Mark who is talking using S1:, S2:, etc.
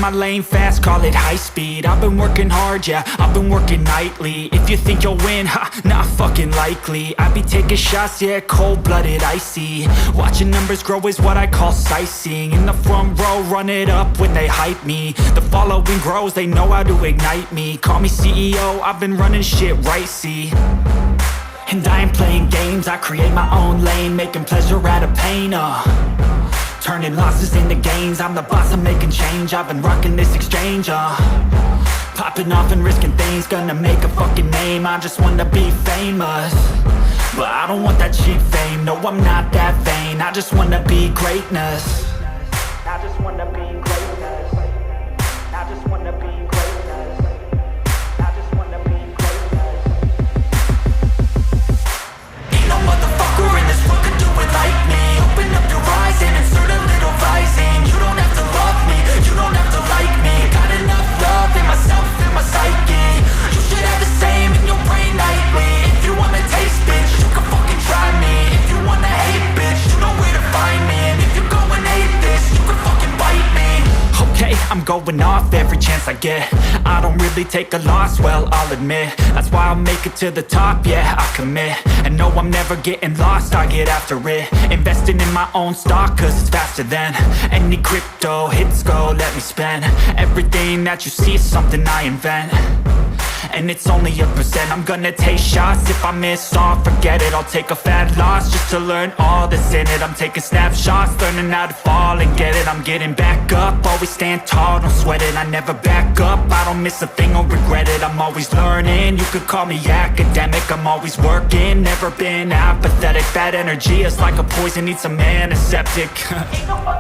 S1: my lane fast, call it high speed. I've been working hard, yeah, I've been working nightly. If you think you'll win, ha, not fucking likely. I be taking shots, yeah, cold-blooded, icy. Watching numbers grow is what I call sightseeing. In the front row, run it up when they hype me. The following grows, they know how to ignite me. Call me CEO, I've been running shit right, see. And I ain't playing games, I create my own lane, making pleasure out of pain, turning losses into gains. I'm the boss, I'm making change. I've been rocking this exchange, popping off and risking things. Gonna make a fucking name. I just wanna be famous, but I don't want that cheap fame. No, I'm not that vain. I just wanna be greatness. I just wanna be greatness. I just wanna be greatness. I just wanna be greatness. Ain't no motherfucker in this world could do it like me. Open up your eyes and insert a little rising. You don't have to love me, you don't have to like me. Got enough love in myself and my psyche. You should have the same in your brain nightly. If you wanna taste, bitch, you can fucking try me. If you wanna hate, bitch, you know where to find me. And if you go and hate this, you can fucking bite me. Okay, I'm going off every chance I get. I don't really take a loss, well, I'll admit. That's why I'll make it to the top, yeah, I commit. And no, I'm never getting lost, I get after it. Investing in my own stock, cause it's faster than any crypto hits go, let me spend. Everything that you see is something I invent, and it's only a percent. I'm gonna take shots, if I miss all, forget it. I'll take a fat loss just to learn all that's in it. I'm taking snapshots, learning how to fall and get it. I'm getting back up, always stand tall, don't sweat it. I never back up, I don't miss a thing or regret it. I'm always learning, you could call me academic. I'm always working, never been apathetic. Bad energy is like a poison, needs some antiseptic. Ain't nobody